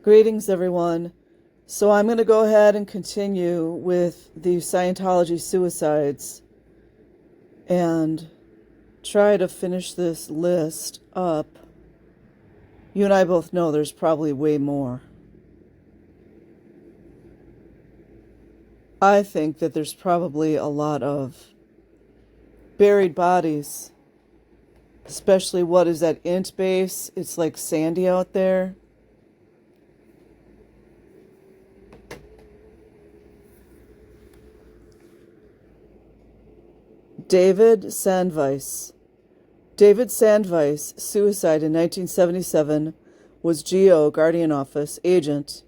Greetings, everyone. So I'm going to go ahead and continue with the Scientology suicides and try to finish this list up. You and I both know there's probably way more. I think that there's probably a lot of buried bodies, especially what is that int base? It's like sandy out there. David Sandvais. David Sandvais' suicide in 1977 was GO Guardian Office agent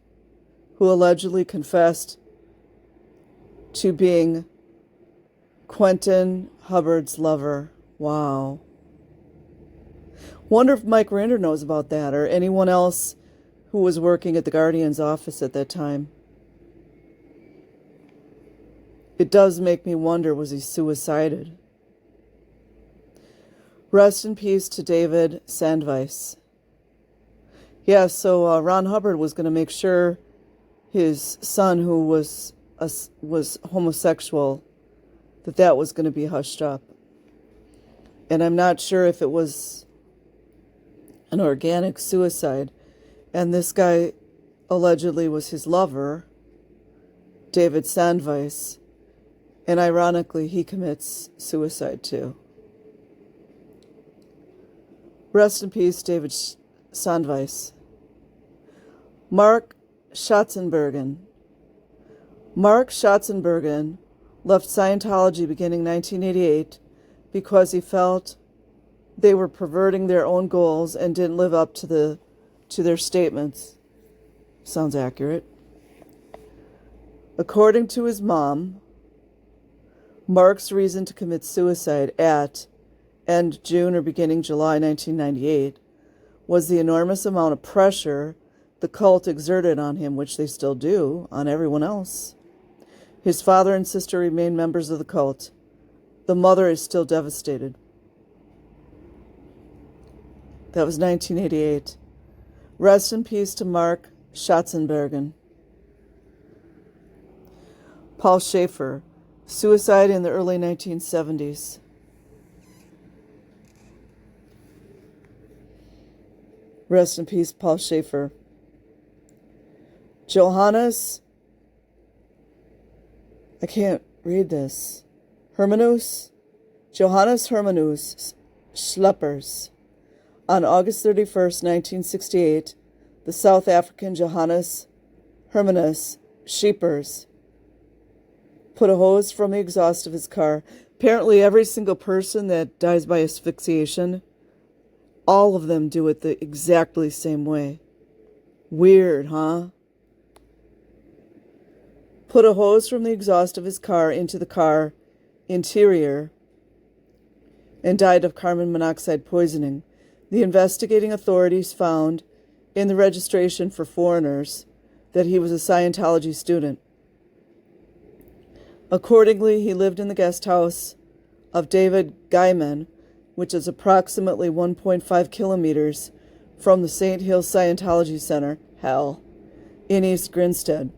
who allegedly confessed to being Quentin Hubbard's lover. Wow. Wonder if Mike Rinder knows about that, or anyone else who was working at the Guardian's office at that time. It does make me wonder, was he suicided? Rest in peace to David Sandvais. Yeah, so Ron Hubbard was going to make sure his son, who was homosexual, that was going to be hushed up. And I'm not sure if it was an organic suicide. And this guy allegedly was his lover, David Sandvais. And ironically, he commits suicide too. Rest in peace, David Sandvais. Mark Schatzenbergen. Mark Schatzenbergen left Scientology beginning 1988 because he felt they were perverting their own goals and didn't live up to their statements. Sounds accurate. According to his mom, Mark's reason to commit suicide at end June or beginning July 1998 was the enormous amount of pressure the cult exerted on him, which they still do on everyone else. His father and sister remain members of the cult. The mother is still devastated. That was 1988. Rest in peace to Mark Schatzenbergen. Paul Schaefer. Suicide in the early 1970s. Rest in peace, Paul Schaefer. Johannes, I can't read this. Johannes Hermanus Schleppers. On August 31st, 1968, the South African Johannes Hermanus Schleppers put a hose from the exhaust of his car. Apparently every single person that dies by asphyxiation, all of them do it the exactly same way. Weird, huh? Put a hose from the exhaust of his car into the car interior and died of carbon monoxide poisoning. The investigating authorities found in the registration for foreigners that he was a Scientology student. Accordingly, he lived in the guest house of David Gaiman, which is approximately 1.5 kilometers from the St. Hill Scientology Center, in East Grinstead.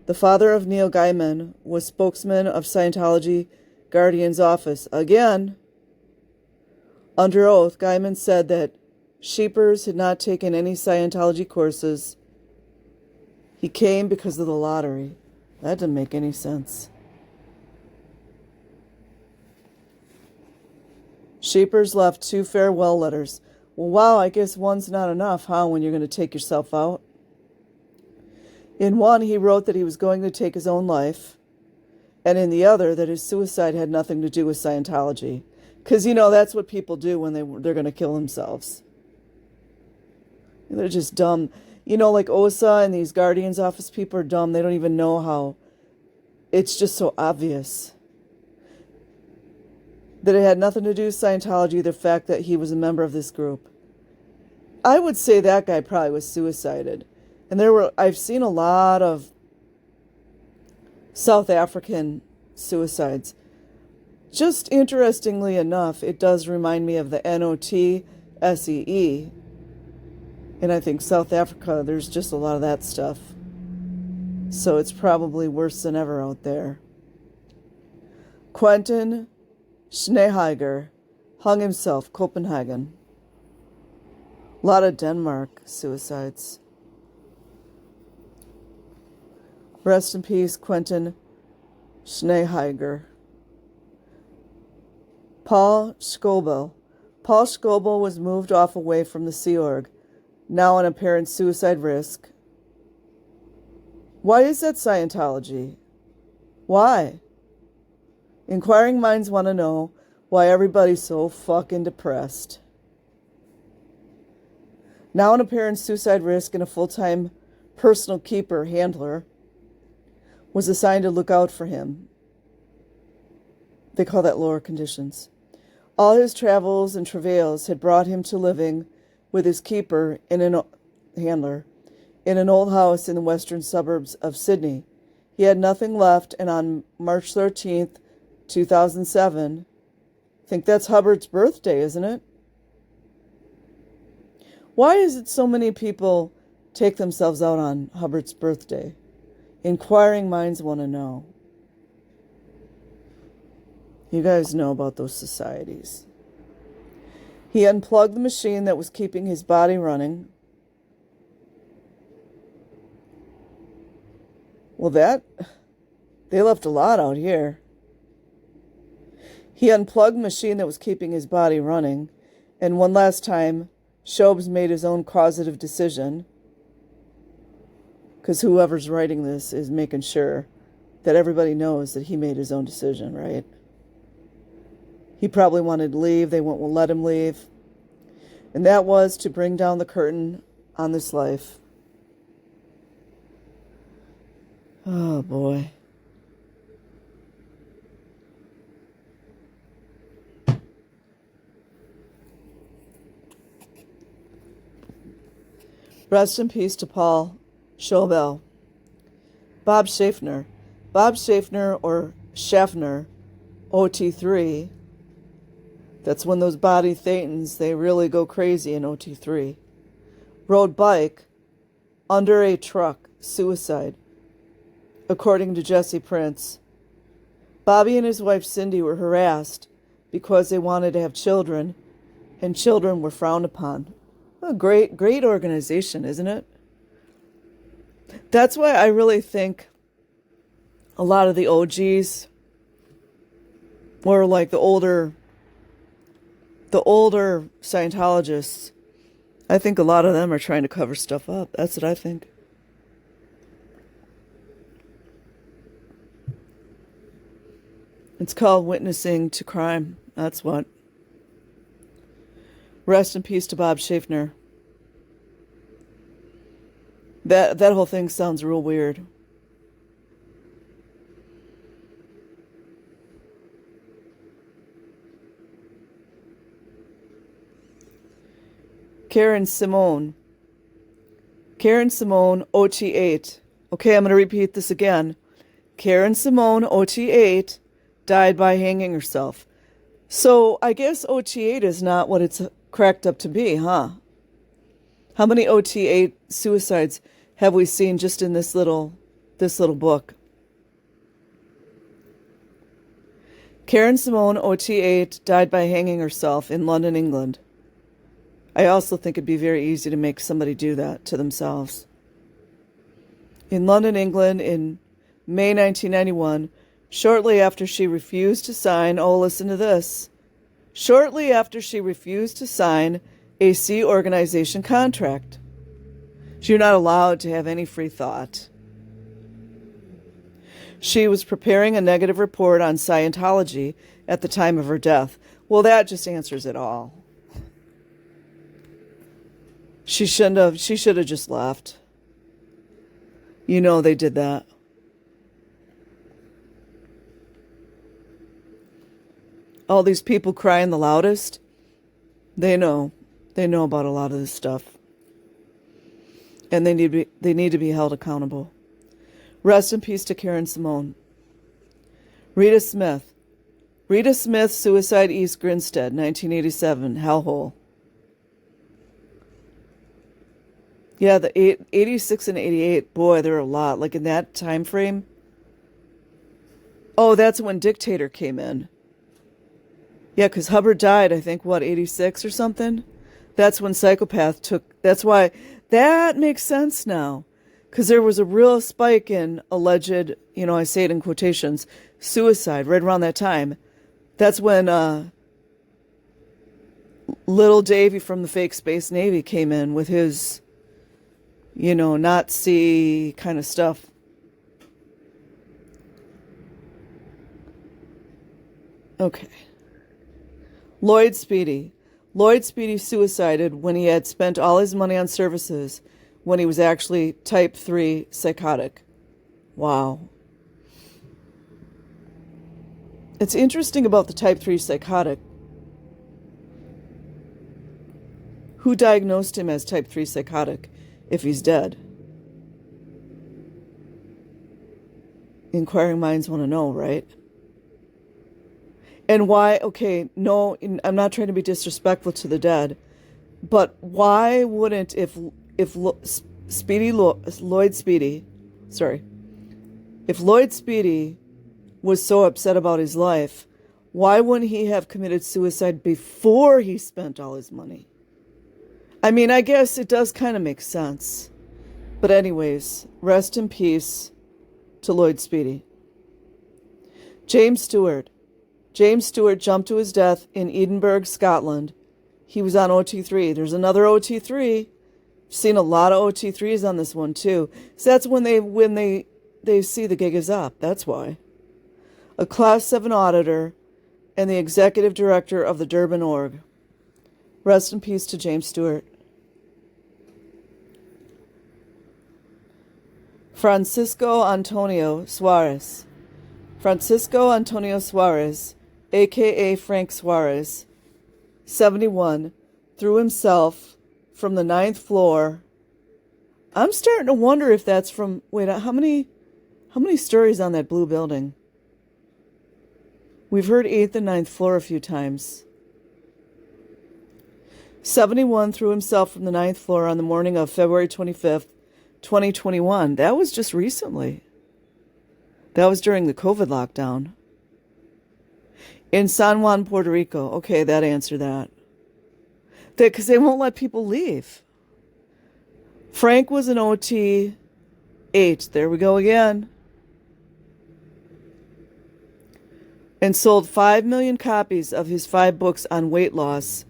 The father of Neil Gaiman was spokesman of Scientology Guardian's office. Again, under oath, Gaiman said that Schleppers had not taken any Scientology courses. He came because of the lottery. That didn't make any sense. Schleppers left 2 farewell letters. Well, wow, I guess one's not enough, huh, when you're going to take yourself out? In one, he wrote that he was going to take his own life, and in the other, that his suicide had nothing to do with Scientology. Because, that's what people do when they're going to kill themselves. They're just dumb. Like OSA and these Guardian's office people are dumb. They don't even know how. It's just so obvious that it had nothing to do with Scientology, the fact that he was a member of this group. I would say that guy probably was suicided. And I've seen a lot of South African suicides. Just interestingly enough, it does remind me of the NOTSEE And I think South Africa, there's just a lot of that stuff. So it's probably worse than ever out there. Quentin Schneeheiger hung himself, Copenhagen. A lot of Denmark suicides. Rest in peace, Quentin Schneeheiger. Paul Schobel. Paul Schobel was moved off away from the Sea Org, now an apparent suicide risk. Why is that Scientology? Why? Inquiring minds want to know why everybody's so fucking depressed. Now an apparent suicide risk and a full-time personal keeper, handler, was assigned to look out for him. They call that lower conditions. All his travels and travails had brought him to living with his keeper in an handler in an old house in the western suburbs of Sydney. He had nothing left, and on March 13th, 2007, I think that's Hubbard's birthday, isn't it? Why is it so many people take themselves out on Hubbard's birthday? Inquiring minds want to know. You guys know about those societies. He unplugged the machine that was keeping his body running. Well, they left a lot out here. He unplugged the machine that was keeping his body running, and one last time, Shobes made his own causative decision, because whoever's writing this is making sure that everybody knows that he made his own decision, right? He probably wanted to leave. They won't let him leave. And that was to bring down the curtain on this life. Oh, boy. Rest in peace to Paul Schobel. Bob Schaffner. Bob Schaffner, or Schaffner, OT3. That's when those body thetans, they really go crazy in OT3. Rode bike under a truck, suicide. According to Jesse Prince, Bobby and his wife Cindy were harassed because they wanted to have children, and children were frowned upon. A great organization, isn't it? That's why I really think a lot of the OGs, or like the older Scientologists, I think a lot of them are trying to cover stuff up. That's what I think. It's called witnessing to crime. That's what. Rest in peace to Bob Schaffner. That whole thing sounds real weird. Karen Simone, OT8. Okay, I'm going to repeat this again. Karen Simone, OT8, died by hanging herself. So I guess OT8 is not what it's cracked up to be, huh? How many OT8 suicides have we seen just in this little book? Karen Simone, OT8, died by hanging herself in London, England. I also think it'd be very easy to make somebody do that to themselves. In London, England, in May 1991, shortly after she refused to sign, oh, listen to this, shortly after she refused to sign a Sea Organization contract. You're not allowed to have any free thought. She was preparing a negative report on Scientology at the time of her death. Well, that just answers it all. She should have just left. You know they did that. All these people crying the loudest, they know about a lot of this stuff. And they need to be held accountable. Rest in peace to Karen Simone. Rita Smith, suicide, East Grinstead, 1987, hellhole. Yeah, the 86 and 88, boy, there are a lot. Like in that time frame. Oh, that's when Dictator came in. Yeah, because Hubbard died, I think, what, 86 or something? That's when Psychopath took. That's why. That makes sense now. Because there was a real spike in alleged, I say it in quotations, suicide right around that time. That's when little Davy from the fake Space Navy came in with his, Nazi kind of stuff. Okay. Lloyd Speedy. Lloyd Speedy suicided when he had spent all his money on services when he was actually type 3 psychotic. Wow. It's interesting about the type 3 psychotic. Who diagnosed him as type 3 psychotic if he's dead? Inquiring minds want to know, right? And why, okay, no, I'm not trying to be disrespectful to the dead, but why wouldn't, if Lloyd Speedy was so upset about his life, why wouldn't he have committed suicide before he spent all his money? I mean, I guess it does kind of make sense. But anyways, rest in peace to Lloyd Speedy. James Stewart. James Stewart jumped to his death in Edinburgh, Scotland. He was on OT3. There's another OT3. I've seen a lot of OT3s on this one too. So that's when they see the gig is up. That's why. A Class 7 auditor and the executive director of the Durban org. Rest in peace to James Stewart. Francisco Antonio Suarez. Francisco Antonio Suarez, a.k.a. Frank Suarez, 71, threw himself from the 9th floor. I'm starting to wonder if that's from... Wait, how many stories on that blue building? We've heard 8th and 9th floor a few times. 71 threw himself from the 9th floor on the morning of February 25th, 2021. That was just recently. That was during the COVID lockdown. In San Juan, Puerto Rico. Okay, that answered that. Because they won't let people leave. Frank was an OT 8. There we go again. And sold 5 million copies of his 5 books on weight loss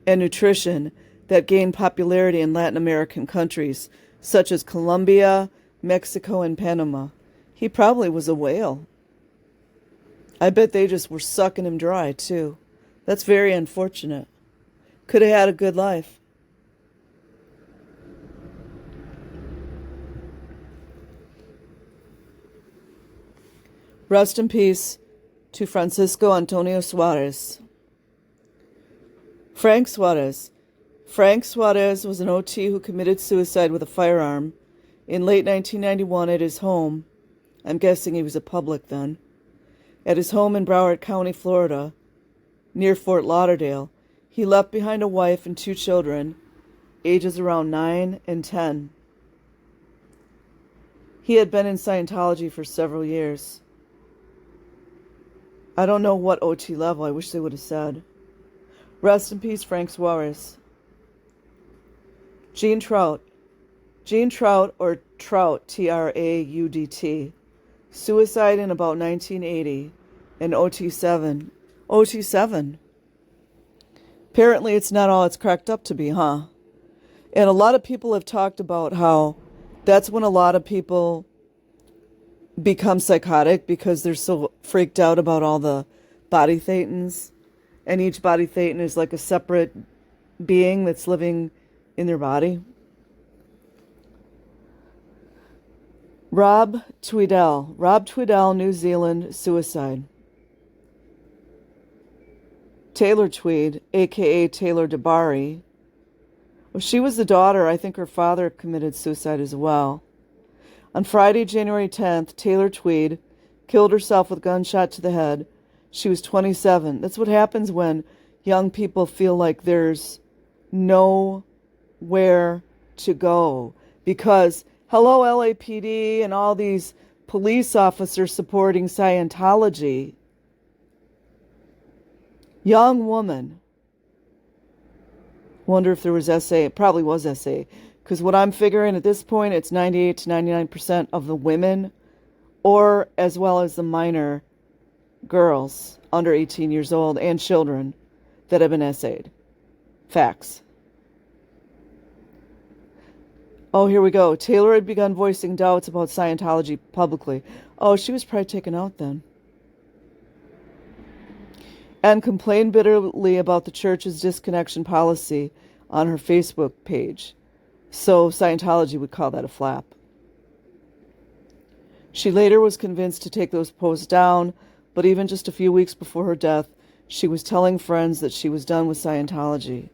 and nutrition that gained popularity in Latin American countries, such as Colombia, Mexico, and Panama. He probably was a whale. I bet they just were sucking him dry, too. That's very unfortunate. Could have had a good life. Rest in peace to Francisco Antonio Suarez. Frank Suarez. Frank Suarez was an OT who committed suicide with a firearm in late 1991 at his home. I'm guessing he was a public then. At his home in Broward County, Florida, near Fort Lauderdale, he left behind a wife and 2 children, ages around 9 and 10. He had been in Scientology for several years. I don't know what OT level, I wish they would have said. Rest in peace, Frank Suarez. Gene Trout. Gene Trout, or Trout, T-R-A-U-D-T. Suicide in about 1980 in OT7. OT7. Apparently it's not all it's cracked up to be, huh? And a lot of people have talked about how that's when a lot of people become psychotic because they're so freaked out about all the body thetans. And each body thetan is like a separate being that's living in their body. Rob Tweedell, New Zealand, suicide. Taylor Tweed, a.k.a. Taylor DeBari. Well, she was the daughter. I think her father committed suicide as well. On Friday, January 10th, Taylor Tweed killed herself with a gunshot to the head. She was 27. That's what happens when young people feel like there's nowhere to go because, hello, LAPD and all these police officers supporting Scientology. Young woman. Wonder if there was SA. It probably was SA. Because what I'm figuring at this point, it's 98 to 99% of the women, or as well as the minor girls under 18 years old and children that have been SA'd. Facts. Oh, here we go. Taylor had begun voicing doubts about Scientology publicly. Oh, she was probably taken out then. And complained bitterly about the church's disconnection policy on her Facebook page. So Scientology would call that a flap. She later was convinced to take those posts down, but even just a few weeks before her death, she was telling friends that she was done with Scientology.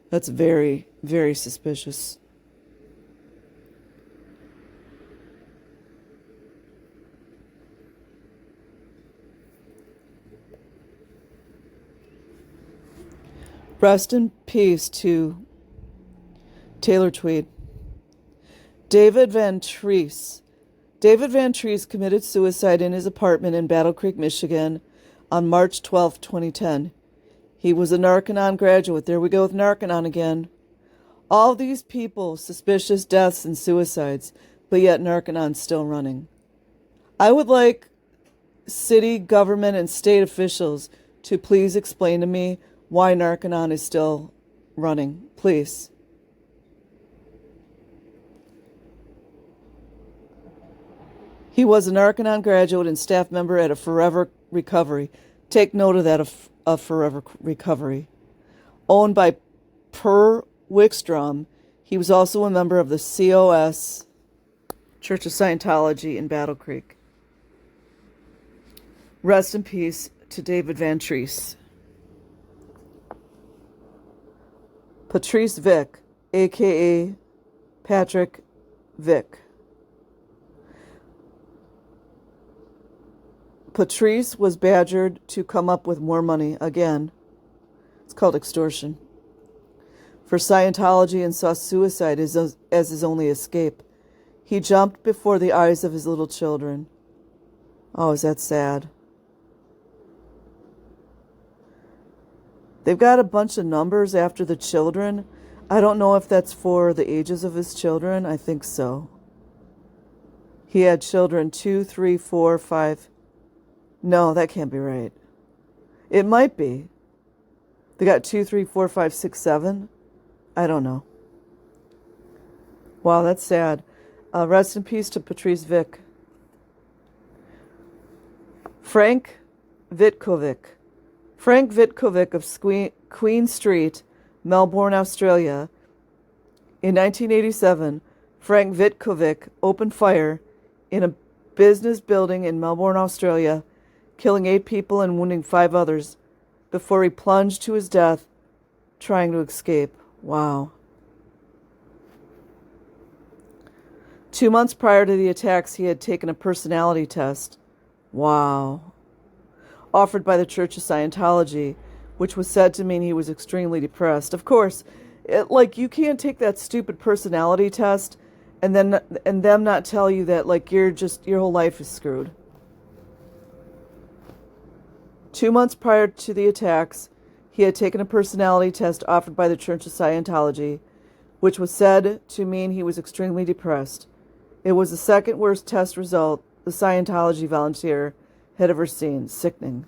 That's very, very suspicious. Rest in peace to Taylor Tweed. David Van Treese. David Van Treese committed suicide in his apartment in Battle Creek, Michigan on March 12, 2010. He was a Narconon graduate. There we go with Narconon again. All these people, suspicious deaths and suicides, but yet Narconon's still running. I would like city, government, and state officials to please explain to me why Narconon is still running. Please. He was a Narconon graduate and staff member at a Forever Recovery. Take note of that, of Forever Recovery. Owned by Per Wickstrom, he was also a member of the COS, Church of Scientology in Battle Creek. Rest in peace to David Van Treese. Patrice Vick, a.k.a. Patrick Vick. Patrice was badgered to come up with more money again. It's called extortion. For Scientology, and saw suicide as his only escape. He jumped before the eyes of his little children. Oh, is that sad? They've got a bunch of numbers after the children. I don't know if that's for the ages of his children. I think so. He had children 2, 3, 4, 5. No, that can't be right. It might be. They got 2, 3, 4, 5, 6, 7. I don't know. Wow, that's sad. Rest in peace to Patrice Vick. Frank Vitkovic. Frank Vitkovic of Queen Street, Melbourne, Australia. In 1987, Frank Vitkovic opened fire in a business building in Melbourne, Australia, killing 8 people and wounding 5 others before he plunged to his death trying to escape. Wow. 2 months prior to the attacks, he had taken a personality test. Wow. Offered by the Church of Scientology, which was said to mean he was extremely depressed. Of course, you can't take that stupid personality test and them not tell you that your whole life is screwed. 2 months prior to the attacks, he had taken a personality test offered by the Church of Scientology, which was said to mean he was extremely depressed. It was the second worst test result the Scientology volunteer had ever seen. Sickening.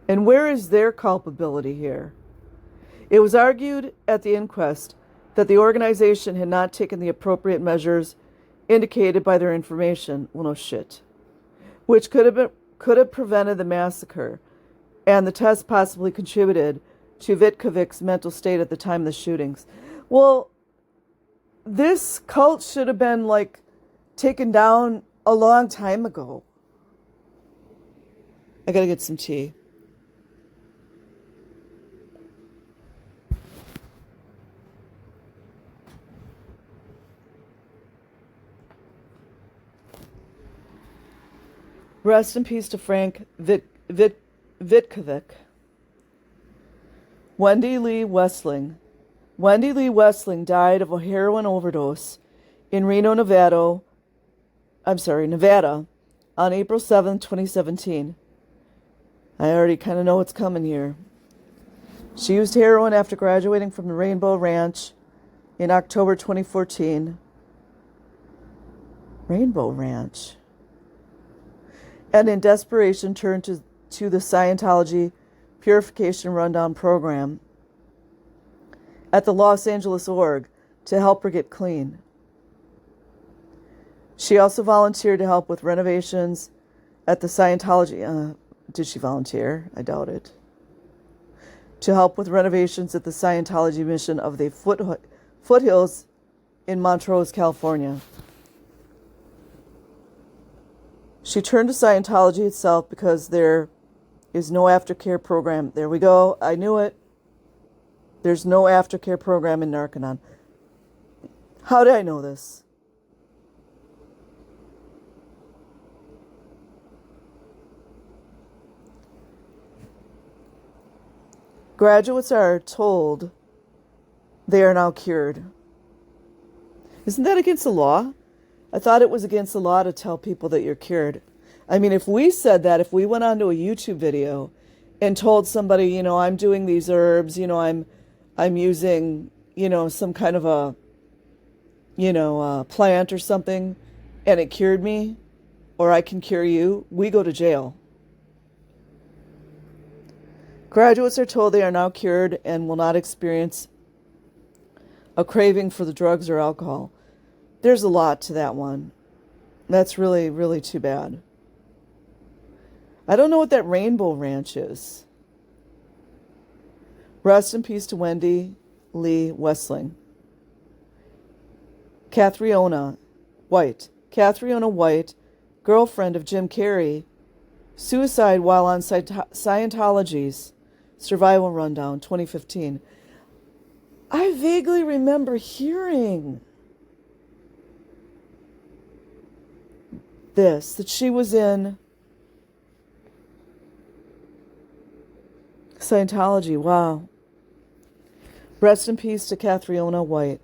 And where is their culpability here? It was argued at the inquest that the organization had not taken the appropriate measures indicated by their information. Well, no shit. Which could have prevented the massacre, and the test possibly contributed to Vitkovic's mental state at the time of the shootings. Well, this cult should have been taken down a long time ago. I gotta get some tea. Rest in peace to Frank Vitkovic. Wendy Lee Westling. Wendy Lee Wessling died of a heroin overdose in Reno, Nevada, on April 7, 2017. I already kind of know what's coming here. She used heroin after graduating from the Rainbow Ranch in October 2014. Rainbow Ranch. And in desperation turned to the Scientology Purification Rundown program at the Los Angeles org to help her get clean. She also volunteered to help with renovations at the Scientology. Did she volunteer? I doubt it. To help with renovations at the Scientology mission of the foothills in Montrose, California. She turned to Scientology itself because there is no aftercare program. There we go. I knew it. There's no aftercare program in Narconon. How did I know this? Graduates are told they are now cured. Isn't that against the law? I thought it was against the law to tell people that you're cured. I mean, if we said that, if we went onto a YouTube video and told somebody, I'm doing these herbs, I'm using, some kind of a, plant or something, and it cured me, or I can cure you, we go to jail. Graduates are told they are now cured and will not experience a craving for the drugs or alcohol. There's a lot to that one. That's really, really too bad. I don't know what that Rainbow Ranch is. Rest in peace to Wendy Lee Wessling. Catriona White, girlfriend of Jim Carrey, suicide while on Scientology's Survival Rundown, 2015. I vaguely remember hearing this, that she was in Scientology. Wow. Rest in peace to Catriona White.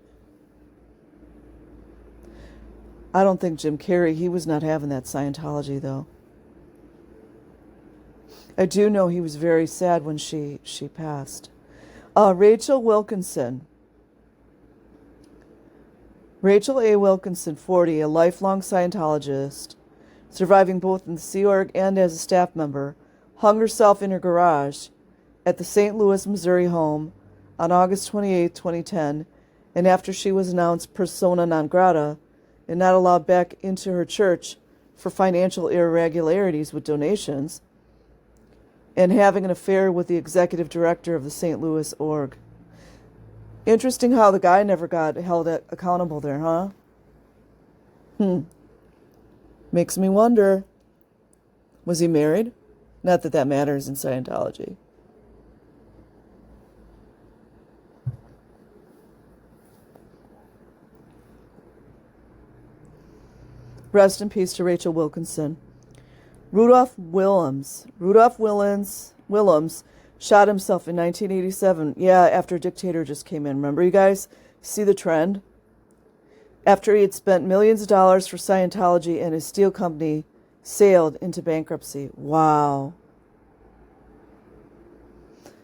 I don't think Jim Carrey, he was not having that Scientology, though. I do know he was very sad when she passed. Rachel Wilkinson. Rachel A. Wilkinson, 40, a lifelong Scientologist, surviving both in the Sea Org and as a staff member, hung herself in her garage at the St. Louis, Missouri home on August 28, 2010, and after she was announced persona non grata and not allowed back into her church for financial irregularities with donations, and having an affair with the executive director of the St. Louis org. Interesting how the guy never got held accountable there, huh? Makes me wonder. Was he married? Not that that matters in Scientology. Rest in peace to Rachel Wilkinson. Rudolph Willems shot himself in 1987. Yeah, after a dictator just came in. Remember, you guys? See the trend? After he had spent millions of dollars for Scientology and his steel company sailed into bankruptcy. Wow.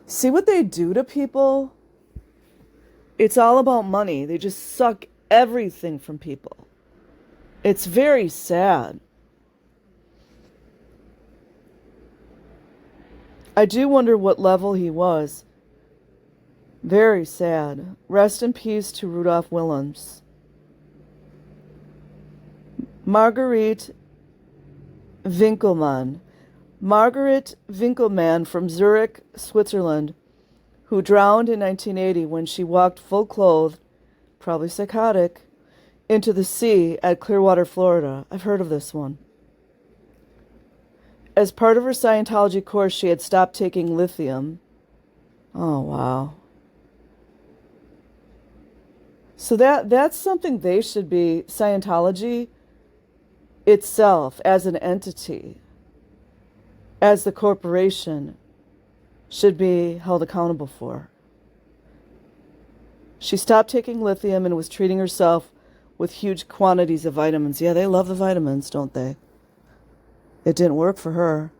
See what they do to people? It's all about money. They just suck everything from people. It's very sad. I do wonder what level he was. Very sad. Rest in peace to Rudolph Willems. Marguerite Winkelmann. Margaret Winkelmann from Zurich, Switzerland, who drowned in 1980 when she walked full clothed, probably psychotic, into the sea at Clearwater, Florida. I've heard of this one. As part of her Scientology course, she had stopped taking lithium. Oh, wow. So that's something they should be, Scientology itself as an entity, as the corporation, should be held accountable for. She stopped taking lithium and was treating herself with huge quantities of vitamins. Yeah, they love the vitamins, don't they? It didn't work for her.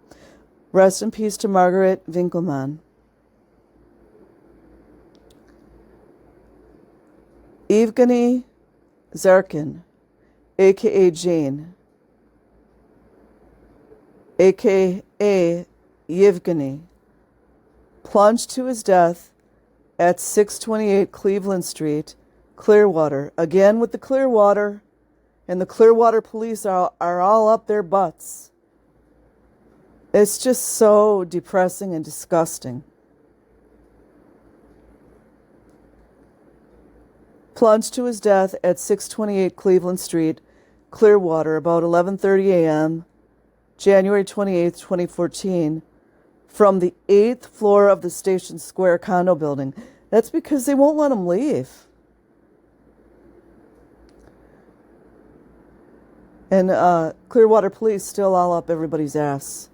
Rest in peace to Margaret Winkelmann. Evgeny Zarkin, a.k.a. Jane, a.k.a. Yevgeny, plunged to his death at 628 Cleveland Street, Clearwater. Again with the Clearwater, and the Clearwater police are all up their butts. It's just so depressing and disgusting. Plunged to his death at 628 Cleveland Street, Clearwater, about 11:30 a.m., January 28, 2014, from the 8th floor of the Station Square condo building. That's because they won't let him leave. And Clearwater police still all up everybody's ass.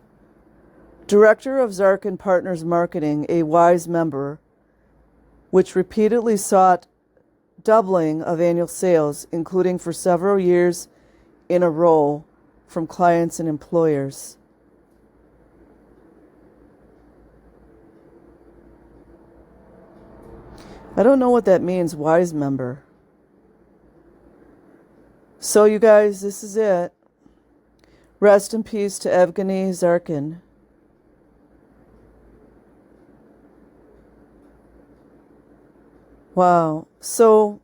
Director of Zarkin Partners Marketing, a WISE member, which repeatedly sought doubling of annual sales, including for several years in a row from clients and employers. I don't know what that means, WISE member. So you guys, this is it. Rest in peace to Evgeny Zarkin. Wow. So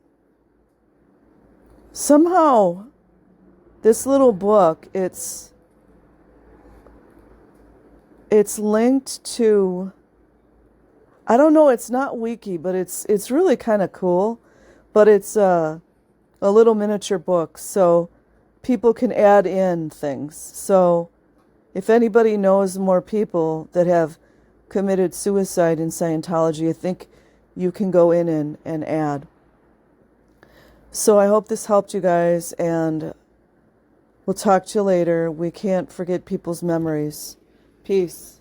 somehow this little book, it's linked to, I don't know, it's not wiki, but it's really kind of cool. But it's a little miniature book, so people can add in things. So if anybody knows more people that have committed suicide in Scientology, I think you can go in and add. So I hope this helped you guys, and we'll talk to you later. We can't forget people's memories. Peace.